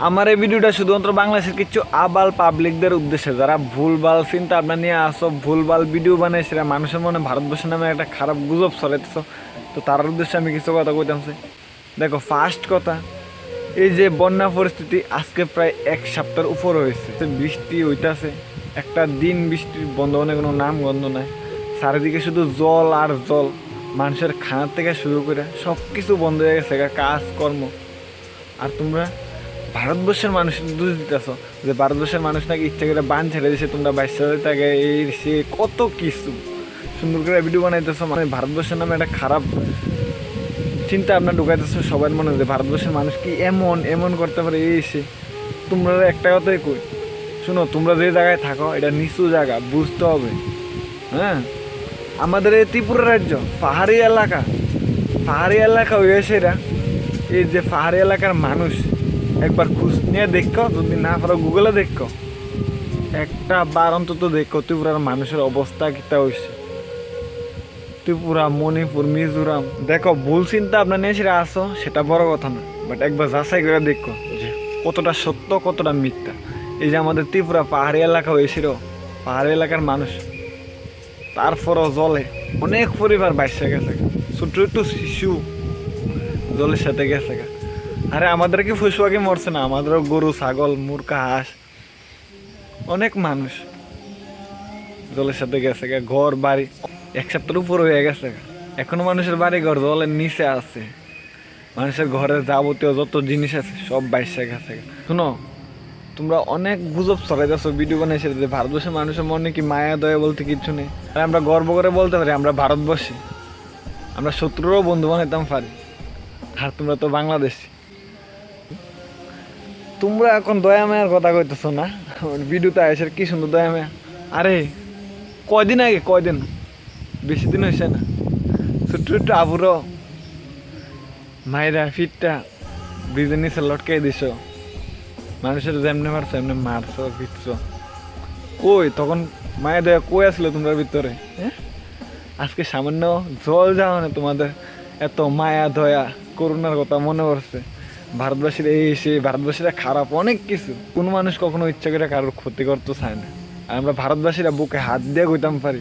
আমার এই ভিডিওটা শুধুমাত্র বাংলাদেশের কিছু আবাল পাবলিকদের উদ্দেশ্যে, যারা ভুলভাল চিন্তা ভাবনা নিয়ে আসো, ভুলভাল ভিডিও বানাই, সেটা মানুষের মনে ভারতবর্ষের নামে একটা খারাপ গুজব ছড়াইতেছ। তো তার উদ্দেশ্যে আমি কিছু কথা কইতামছি। দেখো, ফার্স্ট কথা, এই যে বন্যা পরিস্থিতি আজকে প্রায় এক সপ্তাহের উপর হয়েছে, বৃষ্টি হইতাছে, একটা দিন বৃষ্টির বন্ধ হনে কোনো নাম গন্ধ নাই। চারিদিকে শুধু জল আর জল, মানুষের খানার থেকে শুরু করে সব কিছু বন্ধ হয়ে গেছে, কাজকর্ম। আর তোমরা ভারতবর্ষের মানুষের দোষ দিতেছ যে ভারতবর্ষের মানুষ নাকি ইচ্ছা করে বান ছেড়ে দিছে, তোমরা বাইশে থাকে এই সে কত কিছু সুন্দর করে ভিডিও বানাইতেছো। মানে ভারতবর্ষের নামে একটা খারাপ চিন্তা আপনার ঢুকাইতেছো সবার মনে, যে ভারতবর্ষের মানুষ কি এমন এমন করতে পারে এই সে। তোমরা একটা কথাই কই, শুনো, তোমরা যে জায়গায় থাকো এটা নিচু জায়গা, বুঝতে হবে। হ্যাঁ, আমাদের এই ত্রিপুরা রাজ্য পাহাড়ি এলাকা হয়েছে এরা। এই যে পাহাড়ি এলাকার মানুষ একবার খোঁজ নিয়ে দেখো, যদি না পারো গুগলে দেখো, একটা বার অন্তত দেখো ত্রিপুরার মানুষের অবস্থা কিতা হয়েছে। ত্রিপুরা, মণিপুর, মিজোরাম, দেখো ভুল চিন্তা আপনার নিয়ে সেটা আসো, সেটা বড় কথা না, বাট একবার যাচাই করে দেখো যে কতটা সত্য কতটা মিথ্যা। এই যে আমাদের ত্রিপুরা পাহাড়ি এলাকা হয়েছিল, পাহাড়ি এলাকার মানুষ তারপরও জলে অনেক পরিবার বাইসে গেছে, ছোট্ট একটু শিশু জলের সাথে গেছে। আরে আমাদের কি পশু মরছে না? আমাদেরও গরু, ছাগল, মুরগা, হাঁস, অনেক মানুষ জলের সাথে গেছে, ঘর বাড়ি এক সপ্তাহের উপর হয়ে গেছে। এখনো মানুষের বাড়ি ঘর জলের নিচে আছে, মানুষের ঘরের যাবতীয় যত জিনিস আছে সব বাইসে গেছে। শুনো, তোমরা অনেক গুজব ছড়াইতেছো, ভিডিও বানাইছে যে ভারতবর্ষের মানুষের মনে কি মায়া দয়া বলতে কিছু নেই। আর আমরা গর্ব করে বলতে পারি আমরা ভারতবর্ষী, আমরা শত্রুরও বন্ধু বানাইতাম পারি। আর তোমরা তো বাংলাদেশি। তোমরা এখন দয়া মায়ার কথা কইতেছো না? ভিডিওতে আসে কি সুন্দর দয়া মায়া। আরে কয়দিন আগে, কয়দিন, বেশি দিন হয়েছে না, ছোট্ট ছোট্ট আবুরো মায়েরা ফিটটা ব্রিজের নিচে লটকাই দিছ, মানুষের যেমনি মারছো এমনি মারছো ফিটছো। কই তখন মায়া দয়া কই আসলো তোমরা ভিতরে? হ্যাঁ, আজকে সামান্য জল যাও না, তোমাদের এত মায়া দয়া করুণার কথা মনে পড়ছে। ভারতবাসীর এই সেই, ভারতবাসীরা খারাপ অনেক কিছু, কোনো মানুষ কখনো ইচ্ছা করে কারোর ক্ষতি করতে চায় না। আর আমরা ভারতবাসীরা বুকে হাত দিয়ে কইতাম পারি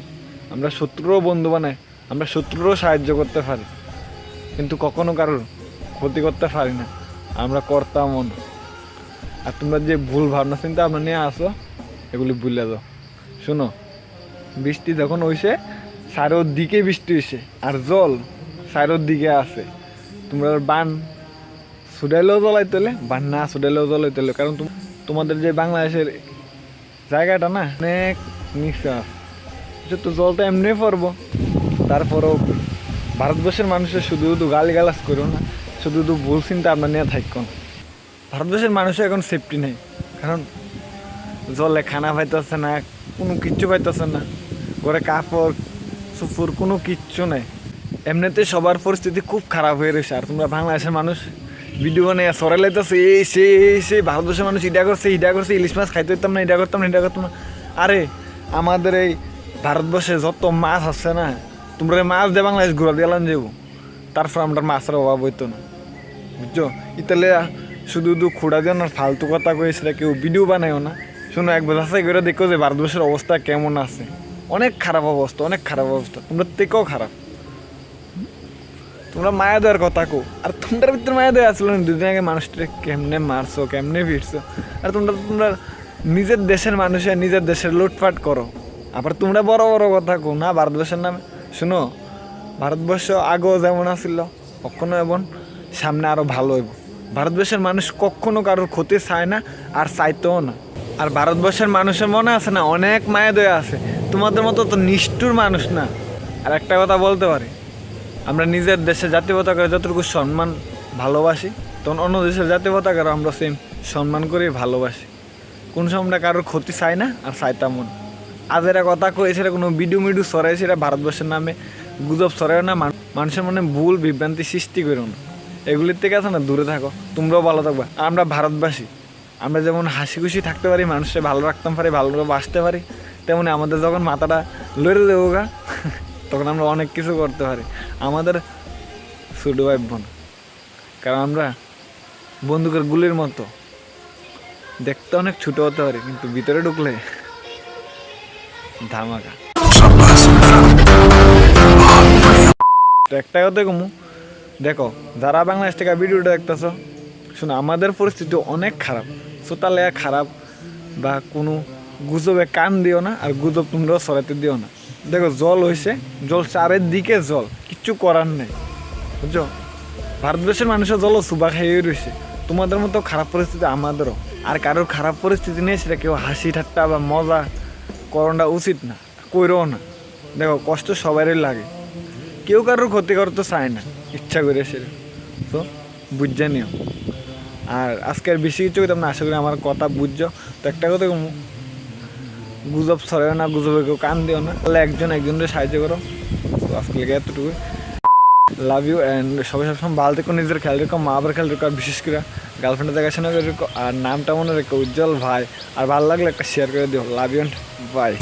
আমরা শত্রুরও বন্ধু বানাই, আমরা শত্রুরও সাহায্য করতে পারি, কিন্তু কখনো কারোর ক্ষতি করতে পারি না, আমরা করতাম না। আর তোমরা যে ভুল ভাবনা চিন্তা আমরা নিয়ে আসো, এগুলি ভুলে যাও। শোনো, বৃষ্টি যখন হইছে চারোর দিকে বৃষ্টি হয়েছে, আর জল চারোর দিকে আছে। তোমরা বান ছুটাইলেও জ্বলাইতে হলে, বান না ছুটাইলেও জ্বলাইতে হলে, কারণ তোমাদের যে বাংলাদেশের জায়গাটা না অনেক নিচে আছে, তো জলটা এমনি পড়বো। তারপরেও ভারতবর্ষের মানুষের শুধু শুধু গালিগালাজ করো না, শুধু শুধু ভুল চিন্তা আপনার নিয়ে থাকো না। ভারতবর্ষের মানুষের এখন সেফটি নেই, কারণ জলে খানা পাইতেছে না, কোনো কিচ্ছু পাইতেছে না, ঘরে কাপড় সুপুর কোনো কিচ্ছু নেই। এমনিতে সবার পরিস্থিতি খুব খারাপ হয়ে রয়েছে। আর তোমরা বাংলাদেশের মানুষ ভিডিও বানিয়ে সরাই লাইতেছে এই সে ভারতবর্ষের মানুষ ইটা করছে, ইলিশ মাছ খাইতে হইতাম না, এটা করতাম না। আরে আমাদের এই ভারতবর্ষে যত মাছ আছে না, তোমরা মাছ দিয়ে বাংলাদেশ ঘুরা দিলাম যাবো, তারপর আমরা মাছের অভাব হইতো না, বুঝছো? ইতালে শুধু শুধু খুঁড়া দিয়ে না ফালতু কথা কয়েছিল, কেউ ভিডিও বানায়ও না। শোনো, একবার যাচাই করে দেখো যে ভারতবর্ষের অবস্থা কেমন আছে। অনেক খারাপ অবস্থা, তোমরা থেকেও খারাপ। তোমরা মায়া দেওয়ার কথা কো, আর তোমাদের ভিতরে মায়া দেওয়া আসলো না? দুদিন আগে মানুষটা কেমনে মারছো, কেমনে ফিরছো। আর তোমরা নিজের দেশের মানুষের নিজের দেশের লুটপাট করো, আবার তোমরা বড় বড় কথা কো না ভারতবর্ষের নামে। শুনো, ভারতবর্ষ আগেও যেমন আসছিল কখনো এবং সামনে আরও ভালো হইব। ভারতবর্ষের মানুষ কখনো কারোর ক্ষতি চায় না, আর চাইতেও না। আর ভারতবর্ষের মানুষের মনে আছে না অনেক মায়া দয়া আছে, তোমাদের মতো তো নিষ্ঠুর মানুষ না। আর একটা কথা বলতে পারি, আমরা নিজের দেশের জাতীয় পতাকার যতটুকু সম্মান ভালোবাসি, তখন অন্য দেশের জাতীয় পতাকার আমরা সেম সম্মান করে ভালোবাসি। কোন সময় কারোর ক্ষতি চাই না, আর চাইতাম না। আজ এরা কথা কয়ে সেটা কোনো ভিডিও ছড়াই, সেটা ভারতবর্ষের নামে গুজব ছড়াই না, মানুষের মনে ভুল বিভ্রান্তি সৃষ্টি করো না। এগুলির থেকে আছে না দূরে থাকো, তোমরাও ভালো থাকবা। আমরা ভারতবাসী, আমরা যেমন হাসি খুশি থাকতে পারি, মানুষকে ভালো রাখতে পারি, ভালোভাবে বাঁচতে পারি, তেমনি আমাদের যখন মাথাটা লড়ে দেবো গা, তখন আমরা অনেক কিছু করতে পারি। আমাদের ছোটো ভাবব না, কারণ আমরা বন্দুকের গুলির মতো দেখতে অনেক ছোট হতে পারে কিন্তু ভিতরে ঢুকলে ধামাকা। তো একটা কথা কমু, দেখো যারা বাংলাদেশ থেকে ভিডিওটা দেখতেছ, শোনো আমাদের পরিস্থিতি অনেক খারাপ, সোতালে খারাপ বা কোনো গুজবে কান দিও না, আর গুজব তোমরাও সরাতে দিও না। দেখো জল হয়েছে, জল চারিদিকে জল, কিচ্ছু করার নেই, বুঝছো? ভারতবর্ষের মানুষের জল সুবা খাইয়ে রয়েছে, তোমাদের মতো খারাপ পরিস্থিতি আমাদেরও। আর কারোর খারাপ পরিস্থিতি নেই সেটা কেউ হাসি ঠাট্টা বা মজা করাটা উচিত না, কইরও না। দেখো কষ্ট সবারই লাগে, কেউ কারোর ক্ষতি করতে চায় না ইচ্ছা করে সেটা, তো বুঝে নিও। আর আজকের বেশি কিছু তোমরা আশা করি আমার কথা বুঝছো। তো একটা কথা কমু, গুজব ছড়াও না, গুজবে কেউ কান দিও না, তাহলে একজন একজনের সাহায্য করো। তো আজকে লেগে এতটুকু, লাভ ইউ অ্যান্ড সবাই সবসময় ভালো থেকো, নিজের খেয়াল রেখো, মা বাবার খেয়াল রেখো, আর বিশেষ করে গার্লফ্রেন্ডের দেখাশোনা করে রেখো, আর নামটা মনে রেখো উজ্জ্বল ভাই। আর ভালো লাগলে একটা শেয়ার করে দিও। Love you and by.